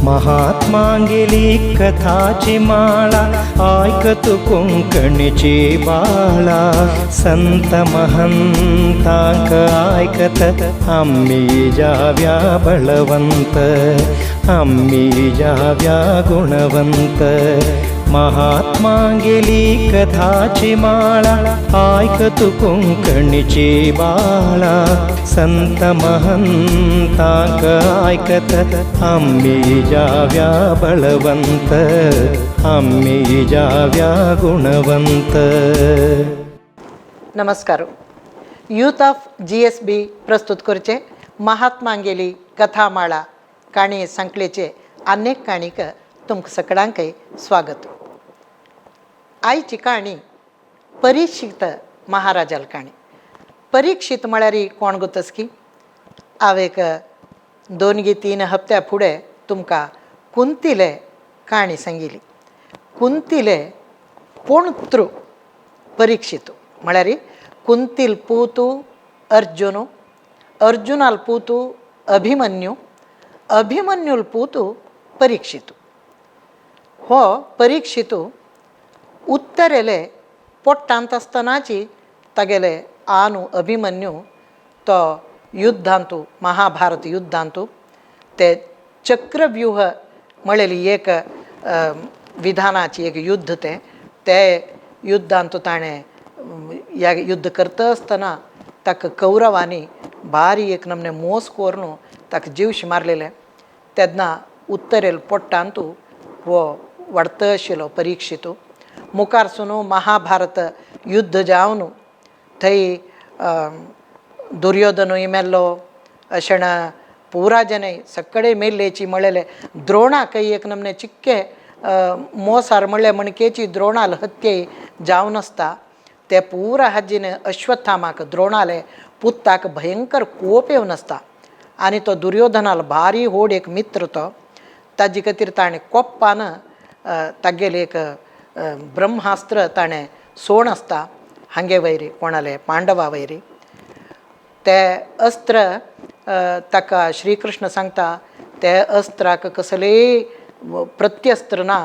महात्मांगेली कथाची माळा ऐकतु कोंकणीची बाळा. संत महंतांक ऐकत आम्ही जाव्या बळवंत, आम्ही जाव्या गुणवंत. महात्मांगेली कथाची माळा ऐकतु कोंकणीची बाळा. संत महंतांक ऐकत आम्ही जाव्या बळवंत, आम्ही जाव्या गुणवंत. नमस्कार. यूथ ऑफ GSB प्रस्तुत करचे महात्मांगेली कथामाळा काणी संकलेचे अनेक काणीक तुमक सगळ्यांक स्वागत. आयची काणी परीक्षित महाराजाल काणी. परीक्षित म्हळ्यार कोण गोतस की हांव एक 2-3 हप्त्या फुडें तुमकां कुंतीले काणी सांगिल्ली. कुंतीले पोणतृ परीक्षित म्हळ्यार कुंतील पूतू अर्जुनु, अर्जुनाल पूतू अभिमन्यू, अभिमन्युल पूतू परीक्षित. हो परीक्षित उत्तरेले पोट्टांत आसतनाची तागेले आनु अभिमन्यू तो युद्धांतू महाभारत युद्धांतू ते चक्रव्यूह म्हळेली एक विधानाची एक युद्ध ते युद्धांतू ताणें या युद्ध करता आसतना ताका कौरवांनी भारी एक नमने मोस कोरून ताका जीवश मारलेले. तेन्ना उत्तरेल पोट्टांतू हो वाडत आशिल्लो परीक्षित. मुखारसून महाभारत युद्ध जावन थंय दुर्योधनूय मेल्लो, अशें पुराजनय सगळे मेल्लेची म्हळेले. द्रोणाकय एक नमने चिक्के मोसार म्हणले मणकेची द्रोणाल हत्ये जावन आसता. ते पुरा हाजीन अश्वत्थामाक द्रोणाले पुत्ताक भयंकर कोप येवन आसता आनी तो दुर्योधनाल भारी व्हड एक मित्र तो. ताजे खातीर ताणें कोप्पान तागेलें एक ब्रह्मास्त्र ताणें सोण आसता हांगे वयरी कोणाले पांडवा वयरी. ते अस्त्र ताका श्री कृष्ण सांगता ते अस्त्राक कसलेय प्रत्यस्त्र ना,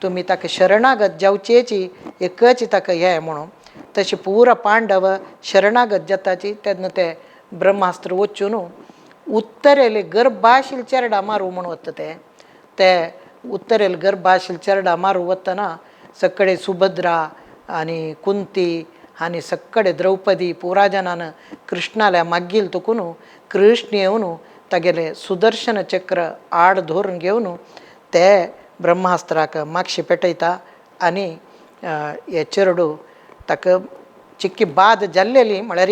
तुमी ताका शरणागत जावचेची एकच ताका हें म्हणून. तशें पुरा पांडव शरणागत जाताची. तेन्ना ते ब्रह्मास्त्र वचून उत्तरेले गर्भाशील चेरडा मारूं म्हणून वता ते उत्तरेल गर्भाशील चेरडा मारूं वतना सगळे सुभद्रा आनी कुंती आनी सगळे द्रौपदी पुराजनान कृष्णाल्या मागील तुकून कृष्ण येवन तागेले सुदर्शन चक्र आड धरून घेवन ते ब्रह्मास्त्राक मागशे पेटयता आनी हे चेरडू ताका चिक्की बाद जाल्लेली म्हळ्यार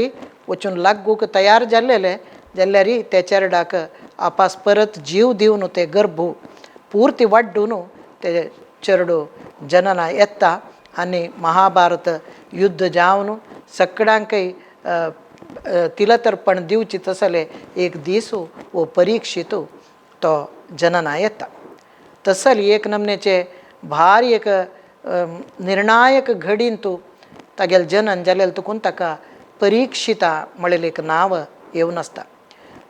वचून लागूंक तयार जाल्लेले जाल्यार ते चेरडाक आपास परत जीव दिवन ते गर्भ पूर्ती वाडून ते चेरडू जनना येता आनी महाभारत युद्ध जावन सगळ्यांकय तिलतर्पण दिवची तसले एक दीस वो परीक्षित तो जनना येता. तसली एक नमनेचे भारी एक निर्णायक घडीन तूं तागेले जनन जालेले तुकून ताका परीक्षिता म्हळेलें एक नांव येवन आसता.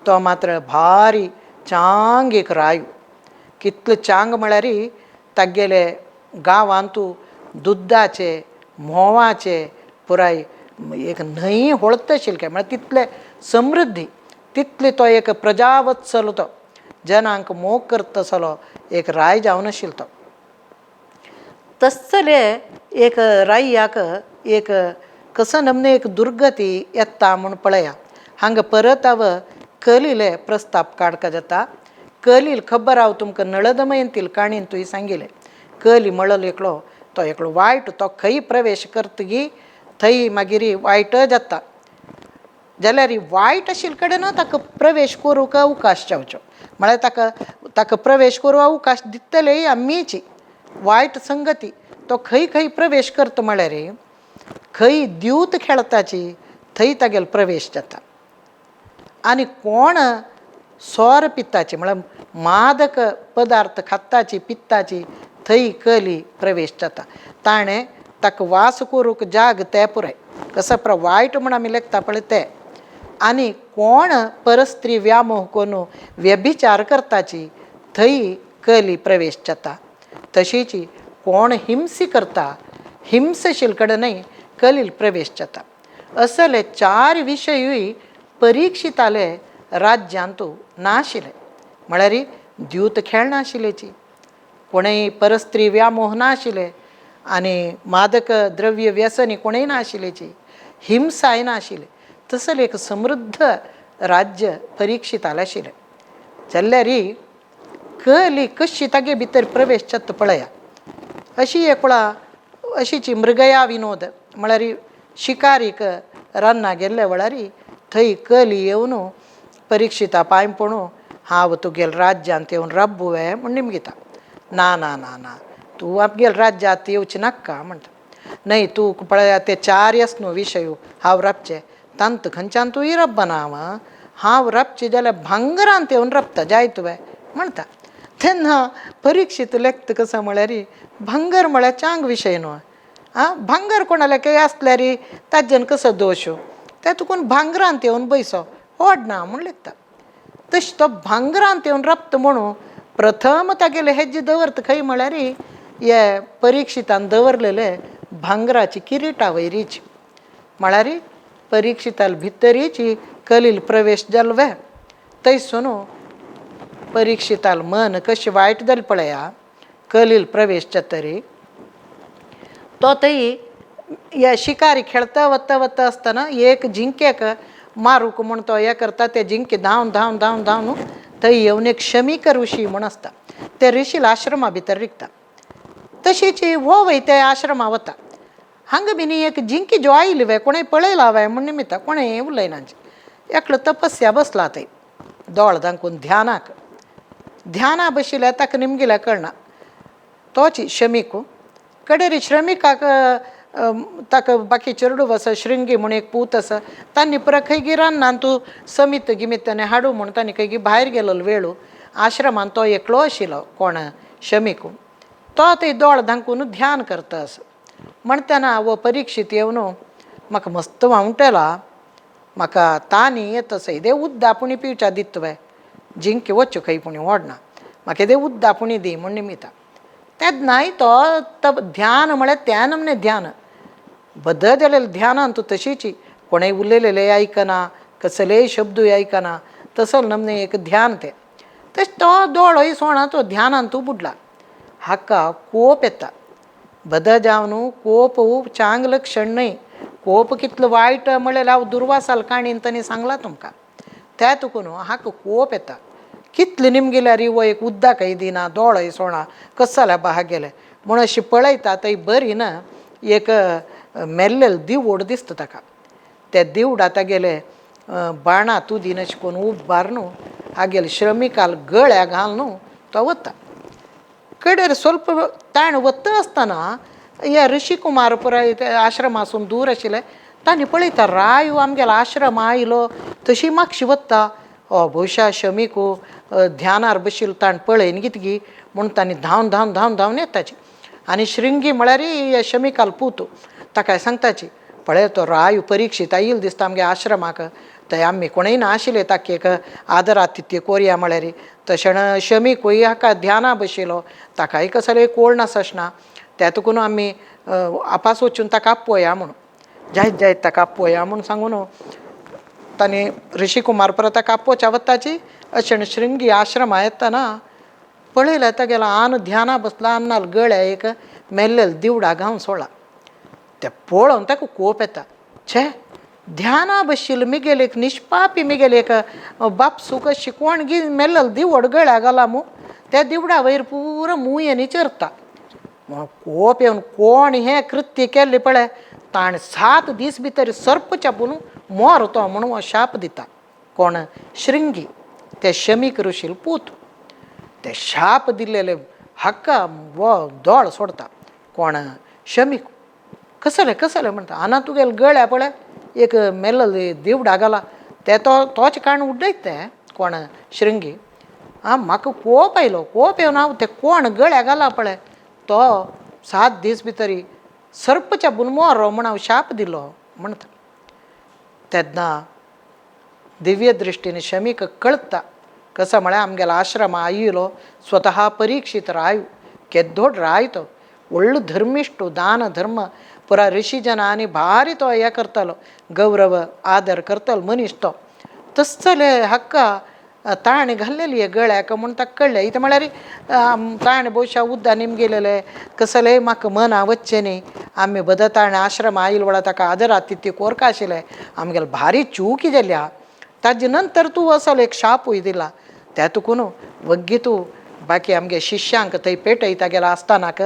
तो मात्र भारी चांग एक रायू. कितले चांग म्हळ्यार तागेले गांवांतू दुदाचे म्होवाचे पुराय एक न्हंय होळत आशिल्ले काय म्हळ्यार तितले समृद्धी, तितले तो एक प्रजावत्सल तो जनांक मोग करता तसलो एक राय जावन आशिल्लो तो. तसले एक रायाक एक कसं नमने एक दुर्गती येता म्हूण पळया. हांगा परत हांव कलिले प्रस्ताप काडका जाता. कलील खबर हांव तुमकां नळदमयंतील काणीन तुवें सांगिल्लें. कली म्हळलो एकलो तो एकलो वायट तो खंय प्रवेश करतगी थंय मागीर वायट जाता जाल्यार वायट आशिल्ले कडेन ताका प्रवेश करूंक अवकाश जावचो. म्हळ्यार ताका प्रवेश करूं अवकाश दितले आमीची वायट संगती. तो खंय खंय प्रवेश करता म्हळ्यार खंय दिवत खेळताची थंय तागेलो प्रवेश जाता. आनी कोण सोर पित्ताची म्हळ्यार मादक पदार्थ खाताची पित्ताची थंय कली प्रवेश जाता. ताणें ताका वास करूंक जाग ते पुराय कसं वायट म्हण आमी लेखता पळय ते. आनी कोण परस्त्री व्यामोह करून व्यभिचार करताची थंय कली प्रवेश जाता. तशीची कोण हिंसी करता हिंसशील कडे नाही कलील प्रवेश जाता. असले 4 विषयी परीक्षिताले राज्यांतू नाशिले. म्हळ्यार द्यूत खेळ नाशिलेची, कोणेय परस्त्री व्यामोह नाशिले, आनी मादक द्रव्य व्यसनी कोणेय नाशिलेची, हिंसाय नाशिले. तसले एक समृद्ध राज्य परीक्षिताला आशिले. जाल्यार कली कशी तागे भितर प्रवेश जाता पळया. अशी एक वेळा अशीची मृगया विनोद म्हळ्यार शिकारीक रान्ना गेल्ले वेळार थंय कली येवन परीक्षिता पांय पडून हांव तुगेल राज्यांत येवन राबुवे म्हूण निमगिता. ना ना ना ना तूं आमगेल राज्यांत येवचें नाका म्हणटा. न्हय तूं पळया ते 4 न्हू विशय हांव राबचें तांत खंयच्यान तूं रब्बना हांव राबचें जाल्यार भांगरांत येवन राबता जाय तुवें म्हणटा. तेन्ना परीक्षीत लेखता कसो म्हळ्यार भांगर म्हळ्यार चांग विशय न्हू. भांगर कोणाले काही आसल्यार ताजेन कसो दोश ते तुकून भांगरांत येवन बयसो ओडना म्हूण लेखता. तशें तो भांगरांत येवन राबता म्हणून प्रथम तागेले हेजे दवरता खंय म्हळ्यार हे परीक्षितान दवरलेले भांगराची किरीटा वयरीची. म्हळ्यार परीक्षिताल भितरीची कलील प्रवेश जाल्वे थंयसून परीक्षिताल मन कशें वायट जालें पळया. कलील प्रवेश जातरी तो थंय हे शिकारी खेळता वता वता आसतना एक जिंकेक मारूक म्हूण तो हें करता. ते जिंके धांवन धांवन धांवन धांवन थंय येवन एक शमीक ऋषी म्हूण आसता ते ऋषील आश्रमा भितर रिकता. तशीच हो वय ते आश्रमा वता. हांगा बीन एक जिंकी जो आयली वे कोणें पळयला हांवें म्हूण निमित्ता कोणें उलयनाची. एकलो तपस्या बसला थंय दोळ दांकून ध्याना बशिल्ल्या ताका निमगेल्या कळना. तोच शमीक कडेर श्रमिकाक ताका बाकी चेडू आसा श्रृंगी म्हूण एक पूत आसा तांणी पुरा खंय गी रान्नान तूं समित गिमितांनी हाडू म्हूण तांणी खंय गी भायर गेलो वेळू आश्रमान तो एकलो आशिल्लो कोण शमीक. तो थंय दोळ धांकून ध्यान करता असो म्हणटना वो परीक्षीत येवन म्हाका मस्त वावटेला म्हाका तानी येता सैदे उद्दापुणी पिवच्या दित तुवें जिंके वच्चो खंय पुणी ओडना म्हाका दे उद्दापुणी दी म्हूण निमिता. तेन्नाय तो ध्यान म्हळ्यार त्या नमने ध्यान बद्द जालेले ध्यानान तूं तशीची कोणेंय उलयलेले आयकना कसलेय शब्दूय आयकना तसो नमने एक ध्यान तें. तशें तो दोळय सोणा तो ध्यानान तूं बुडला. हाका कोप येता बद जावन कोप चांग लक्षण न्हय. कोप कितलो वायट म्हळ्यार हांव दुर्वासाल काणीन तांणी सांगलां तुमकां. त्या तुकून हाका कोप येता. कितले निमगेल्यार वो एक उद्दाकय दिना दोळय सोणा कस जाल्यार बाहा गेले म्हूण अशी पळयता थंय बरी ना एक मेल्लेलो दिवोड दिसता ताका. त्या दिवडा तागेले बाणा तुदीन अशें करून उबार न्हू हागेले श्रमिकाल गळ्या घाल न्हू तो वता. कडेर स्वल्प ताण वता आसतना हे ऋषी कुमार पुराय आश्रमासून दूर आशिल्ले तांणी पळयता राय आमगेलो आश्रम आयलो तशी म्हागशी वता. भुशा शमीक ध्यानार बशिल्लो ताण पळयन कितकी म्हूण तांणी धांवन धांवन धांवन धांवन येताची. आनी श्रृंगी म्हळ्यार हे शमिकाल पूत ताका सांगताची पळय तो राय परीक्षीत आयिल्लो दिसता आमगे आश्रमाक थंय आमी कोणेय नाशिल्ले ताका एक आदर आतिथ्य कोरया म्हळ्यार. तशें शमीकूय हाका ध्याना बशिल्लो ताकाय कसले कोळ आसना. त्या तुकून आमी आपास वचून ताका आपोवया म्हणून जायत जायत ताका आपोवया म्हूण सांगून तांणी ऋषी कुमार परत ताका आपोवच्या वताची. अशें श्रृंगी आश्रमा येतना पळयल्यार तागेलो आन ध्याना बसला अन्नाल गळ्या एक मेल्लेलो दिवडा घावन सोडला. ते पळोवन ताका कोप येता. छे ध्याना बशिल्लो मिगेल एक निश्पापी मिगेल एक बापसू कशी कोण गी मेल्लेलो दिवड गळ्या घाला मू त्या दिवडा वयर पुरो मुयेनी चिरता. कोप येवन कोण हें कृत्य केल्लें पळय ताणें 7 दीस भितर सर्प चापून मोरतो म्हणून शाप दिता. कोण श्रृंगी ते शमीक ऋषील पूत. ते शाप दिल्लेले हाका वो दोळ सोडता. कोण शमीक कसले म्हणटा हाना तुगेले गळ्या पळय एक मेल्लेलो दिवडा घाला ते तोच काण उड्डयत ते कोण श्रृंगी. म्हाका कोप आयलो कोप येवन हांव ते कोण गळ्या घाला पळय तो 7 दीस भितर सर्प चाबून मोरो म्हूण हांव शाप दिलो म्हणटा. तेन्ना दिव्य दृश्टीने शमीक कळटा कसं म्हळ्यार आमगेलो आश्रम आयिलो स्वतः परीक्षित रायू केद्दोड राय तो ಒಳ್ಳು ಧರ್ಮಿಷ್ಟು ದಾನ ಧರ್ಮ पुरा ऋषी जन आणि भारी तो हे करतालो गौरव आदर करतालो मनीस तो तसले हक्क ताणे घाल्लेली गळ्याक म्हूण ताका कळ्ळें इथं म्हळ्यार ताणे बहुशा उद्दा निमगेलेले कसले म्हाका मना वच्चें न्ही आमी बद ताणे आश्रम आयिल्लो वळा ताका आदर आतिथ्य कोरका आशिल्लें आमगेलो भारी चूक जाली हा ताजे नंतर तूं असलो एक शापूय दिला त्यातून वग्गी तूं बाकी आमगे शिष्यांक थंय पेटयता गेला आसतानाक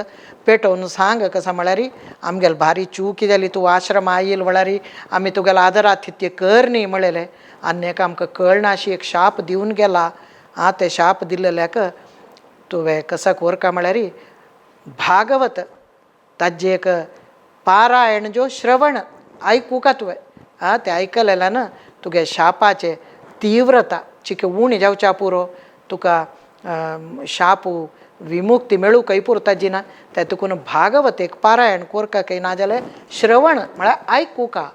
पेटोवन सांग कसा म्हळ्यार आमगेलो भारी चूक जाली तूं आश्रम आयिल वळार आमी तुगेलो आदर आतिथ्य कर न्ही म्हळेलें आनी एक आमकां कळना अशी एक शाप दिवन गेला ते शाप दिल्ल्याक तुवें कसा कोरका म्हळ्यार भागवत ताजे एक पारायण जो श्रवण आयकूं का तुवें तें आयकलेल्यान तुगे शापाचे तीव्रता चिके उणी जावच्या पुरो तुका शाप विमुक्ती मेळूं खंय पुरो ताजी ना तातूंत भागवत एक पारायण कोरका खंय ना जाल्यार श्रवण म्हळ्यार आयकूं का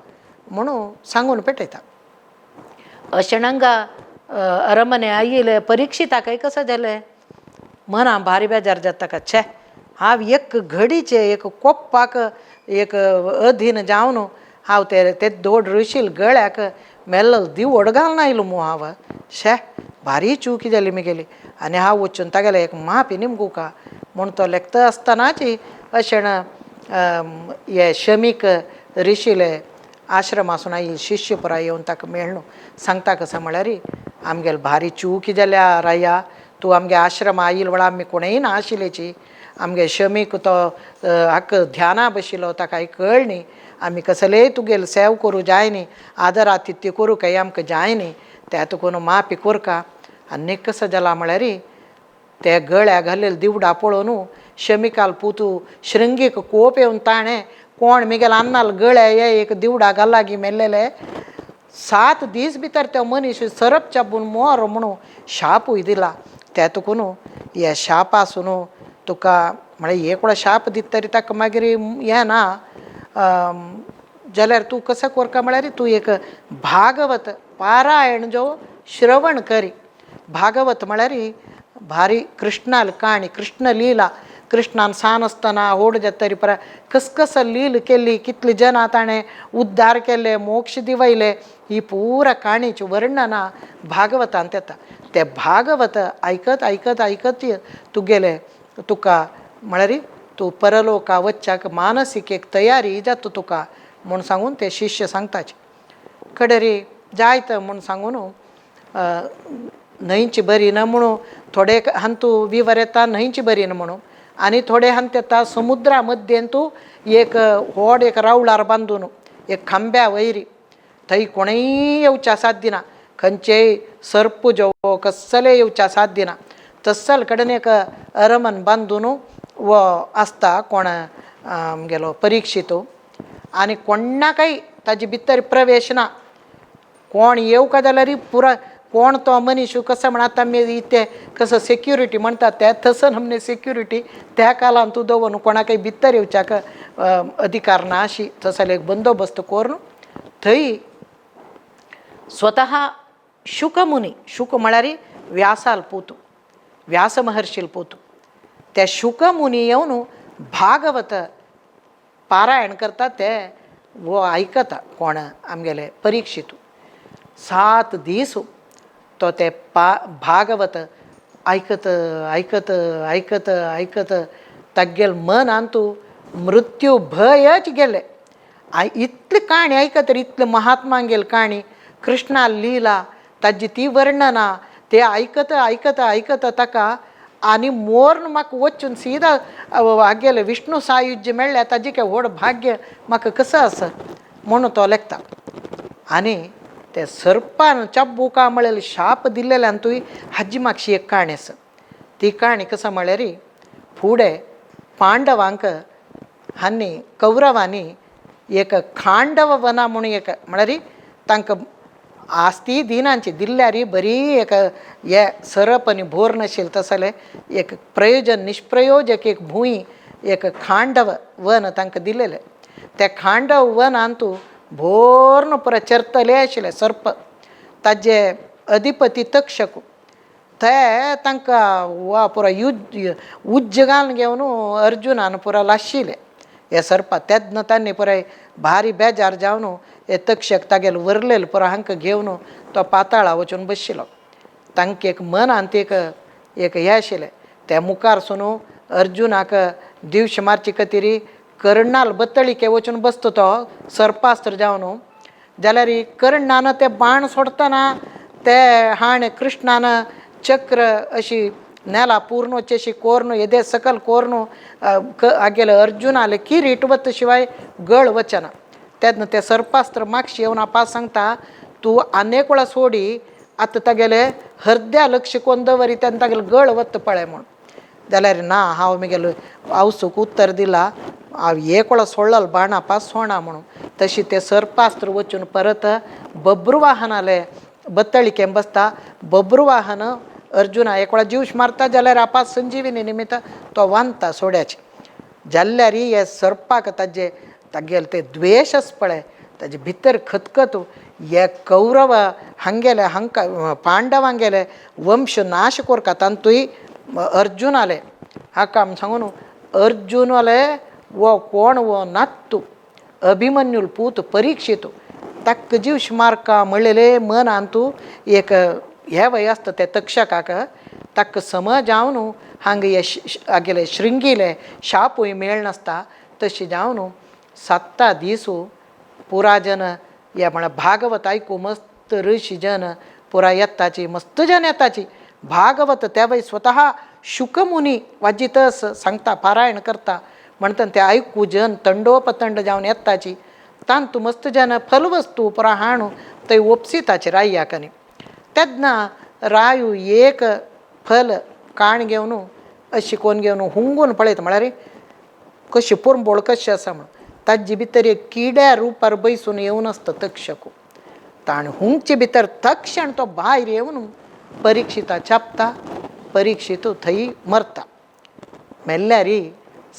म्हणून सांगून पेटयता अशेणंगा अरमने आयिल्ले परिक्षिताकय कसं जालें मना भारी बेजार जाता ताका छे हांव एक घडीचे एक कोप्पाक एक अधीन जावन हांव ते दोड ऋषील गळ्याक मेल्लो दिव ओडगाल आयलो मू हांव शे भारी चूक जाली म्हगेली आनी हांव वचून तागेले एक माफी निमगू का म्हूण तो लेखता आसतनाची अशें हे शमीक ऋषीले आश्रमासून आयिल्ले शिश्य पुरा येवन ताका मेळ्ळो सांगता कसं म्हळ्यार आमगेलो भारी चूक जाल्या राया तूं आमगे आश्रम आयिल वळा आमी कोणेय ना आशिल्लेची आमगे शमीक तो हाक ध्याना बशिल्लो ताका कळ न्ही आमी कसलेय तुगेलो सेव करूं जाय न्ही आदर आतिथ्य करूं काय आमकां जाय न्ही त्यातून माफी कोरका आनी कसो जाला म्हळ्यार ते गळ्याक घाल्लेले दिवडा पळोवन शमिकाल पुतू श्रृंगीक कोप येवन ताणें कोण म्हगेलो अन्नाल गळ्या हे एक दिवडा घाला गी मेल्लेले 7 दीस भितर तो मनीस सरप चाबून मोर म्हणून शापूय दिला त्यातून हे शापासून तुका म्हळ्यार एक वेळा शाप दिता तरी ताका मागीर हें ना जाल्यार तूं कसो कोरका म्हळ्यार तूं एक भागवत पारायण जो श्रवण करी भागवत म्हळ्यार भारी कृष्णाल काणी कृष्ण लिला कृष्णान सान आसतना ओड जातरी परा कस लील केली कितले जना ताणें उद्धार केले मोक्ष दिवयले ही पुरा काणीची वर्णना भागवतांत येता ते भागवत आयकत आयकत आयकत तुगेले तुका म्हळ्यार तूं परलोका वच्चाक मानसीक एक तयारी जाता तुका म्हूण सांगून ते शिश्य सांगताचे कडेरी जायत म्हूण सांगून न्हंयची बरी ना म्हणून थोडे हंतू विवर येता न्हंयची बरी ना म्हणून आनी थोडे हंत येता समुद्रा मध्येन तूं एक व्हड एक रावळार बांदून एक खांब्या वयरी थंय कोणेय येवच्या साध्य ना खंयचेय सर्प जो कसले येवच्या साध्य ना तस्सल कडेन एक अरमन बांदून वो आसता कोण गेलो परीक्षित आनी कोणाकय ताजे भितर प्रवेश ना कोण येवका जाल्यार पुरा कोण तो मनीस कसं म्हणटा आमी इथे कसं सेक्युरिटी म्हणटा ते तसं नमने सेक्युरिटी त्या कालान तूं दवरून कोणाकय भितर येवच्याक अधिकार ना अशी तसले एक बंदोबस्त करून थंय स्वतः शुकमुनी शुक म्हळ्यार व्यासाल पोतू व्यास महर्शील पोतू त्या शुकमुनी येवन भागवत पारायण करता ते वो आयकता कोण आमगेले परीक्षित 7 दीस तो ते भागवत आयकत आयकत आयकत आयकत तागेल मन आंतू मृत्यू भयच गेले इतली काणी आयकत इतले महात्मांगेल काणी कृष्णा लिला ताजी ती वर्णना ते आयकत आयकत आयकत ताका आनी मोर्न म्हाका वचून सीदा हागेले विष्णू सायुज्य मेळ्ळें ताजी काय व्हड भाग्य म्हाका कसं आसत म्हणून तो लेखता आनी ते सर्पान चाबुका म्हळेले शाप दिल्लेल्यान तुवें हाजी म्हाकशी एक काणी आसा ती काणी कसा म्हळ्यार फुडें पांडवांक हांणी कौरवांनी एक खांडव वना म्हणून एक म्हळ्यार तांकां आस्ती दिनांची दिल्ल्यार बरी एक हे सरप आनी भोर नाशिल्लें तसलें एक प्रयोजन निष्प्रयोजक एक भूंय एक खांडव वन तांकां दिलेलें त्या खांडव वनांत तूं भोर्न पुरा चरतले आशिल्ले सर्प ताजे अधिपती तक्षक ते तांकां वा पुरा उज्ज घालून घेवन अर्जुनान पुरा लाशिले हे सरपा तेन्ना तांणी पुराय भारी बेजार जावन हे तक्षक तागेले वरलेले पुरा हांकां घेवन तो पाताळा वचून बसशिलो तांकां एक मनांत एक हे आशिल्लें ते मुखार सुनू अर्जुनाक दिवश मारची खातीर कर्णाल बत्तळीके वचून बसता तो सर्पास्त्र जावन जाल्यार कर्णान ते बाण सोडतना ते हाण कृष्णान चक्र अशी नेला पूर्ण अशी कोर्ण येदे सकल कोर्ण आगेले अर्जुनाले कीर इटवत शिवाय गळ वचना तेन्ना ते सर्पास्त्र मागशी येवन आपा सांगता तूं अनेक वेळा सोडी आतां तागेले हृदया लक्ष कोण दवरी तेन्ना तागेले गळ वत पळय म्हूण जाल्यार ना हांव म्हगेलो आवसूक उत्तर दिला हांव एक वेळा सोडलेलो बाण आपा सोणा म्हणून तशी ते सर्पास्त्र वचून परत बब्रुवाहनाले बत्तळीकेन बसता बब्रुवाहन अर्जुना एक वेळा जीवश मारता जाल्यार आपा संजिविनी निमित्त तो वांता सोड्याचे जाल्यार हे सर्पाक तागेले ते द्वेशच पळय ताजे भितर खतखत हे कौरव हांगेले हांकां पांडवांगेले वंश नाश कोरता तांतूय अर्जुनाले हाका सांगून अर्जुनाले वो कोण वो नात्तू अभिमन्यूल पूत परीक्षित ताका जीवश मारका म्हणलेले मन आंतू एक हे वय आसता ते तक्षकाक ताका समज जावन हांगा हे आगेले श्रिंगीले शापूय मेळ नासता तशी जावन 7 दीस पुरा जन हे म्हळ्यार भागवत आयकू मस्त ऋषी जन पुरा येताची मस्त जन येताची भागवत त्या वय स्वतः शुकमुनी वाजितस सांगता पारायण करता म्हणटा ते आयकू जन तंडोपतंड जावन येताची तांतू मस्त जन फलवस्तू पुरा हाणू थंय ओपसिताचे रायाकनी तेन्ना रायू एक फल काण घेवन अशी कोण घेवन हुंगून पळयता म्हळ्यार कशी पोरंबोळ कशी आसा म्हणून ताजे भितर एक किड्या रुपार बैसून येवन आसता तक्षकू ताणें हुंगचे भितर तक्षण तो भायर येवन परीक्षिता छापता परीक्षित थंय मरता मेल्ल्यार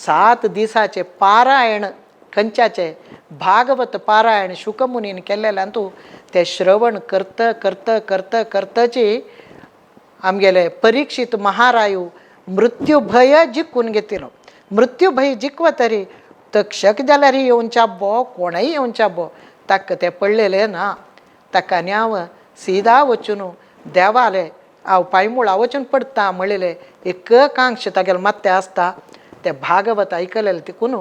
7 दिसाचे पारायण खंयच्याचे भागवत पारायण शुकमुनीन केल्लेल्यान तूं ते श्रवण करता करता करता करताची आमगेले परीक्षित महारायू मृत्यू भय जिखून घेतिलो मृत्यू भय जिखवा तरी तक्षक जाल्यार येवन चाब्बो कोणय येवन चाब्बो ताका ते पडलेले ना ताका न्याव सीधा वचून देवाले हांव पांयमुळा वचून पडटा म्हणलेले एक कांक्ष तागेले मात्ते आसता ते भागवत आयकलेले तिकून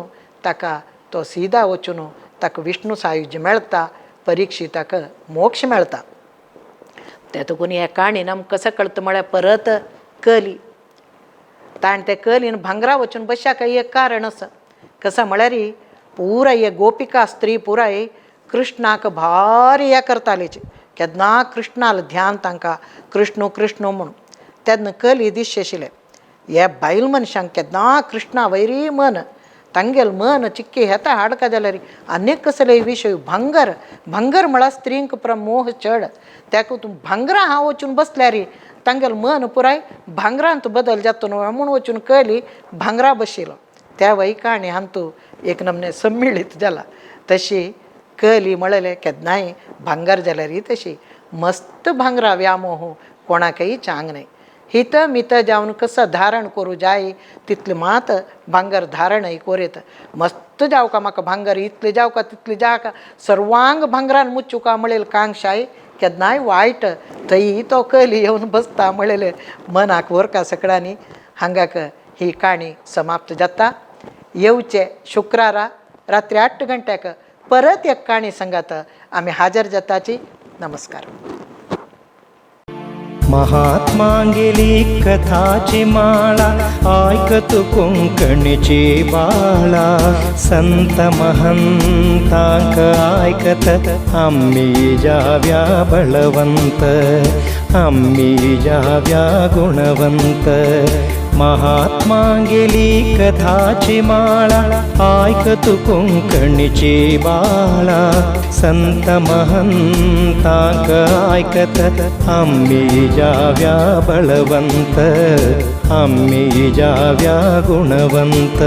ताका तो सीधा वचून ताका विष्णू सायुज्य मेळटा परीक्षिताक मोक्ष मेळटा ते तुकून हे काणीन आमकां कशें कळटा म्हळ्यार परत कली ताणें ते कलीन भांगरा वचून बसयाक एक कारण आसा कसं म्हळ्यार पुराय हे गोपिका स्त्री पुराय कृष्णाक भारी हे करतालीचे केन्ना कृष्णाल ध्यान तांकां कृष्ण कृष्ण म्हणून तेन्ना कली दीस आशिल्ले हे बायल मनशांक केन्ना कृष्णा वैरी मन तांगेल मन चिक्की येता हाडका जाल्यार अनेक कसले विशय भांगर भांगर म्हळ्यार स्त्रींक मोह चड ताका तूं भांगरा हांव वचून बसल्यार तांगेल मन पुराय भांगरांत बदल जाता न्हू म्हूण वचून कली भांगरा बशिलो त्या वय काणी हांतू एक नमने सम्मिळीत जाला तशी कली म्हळेले केन्नाय भांगर जाल्यार ही तशी मस्त भांगरा व्यामोह कोणाकय चांग नाही हित मित जावन कसं धारण करूं जाय तितलें मात भांगर धारणय कोरेत मस्त जावका म्हाका भांगर इतलें जावका तितलें जावका सर्वांग भांगरान मुच्चुका म्हणलेले कांक्षाय केन्नाय वायट थंय तो कली येवन बसता म्हणलेले मनाक वरका सकळांनी हांगाक ही काणी समाप्त जाता येवचे शुक्रारा रात्री 8 गंट्याक परत एक काणी संगात आमी हाजर जाताची नमस्कार महात्मांगेली कथाची माळा ऐकतु कोंकणीची बाळा संत महंतांक ऐकत आम्ही जाव्या बळवंत आम्ही जाव्या गुणवंत महात्मांगेली कथाची माळा ऐकतु कोंकणीची बाळा संत महंतांक ऐकत आम्ही जाव्या बळवंत आम्ही जाव्या गुणवंत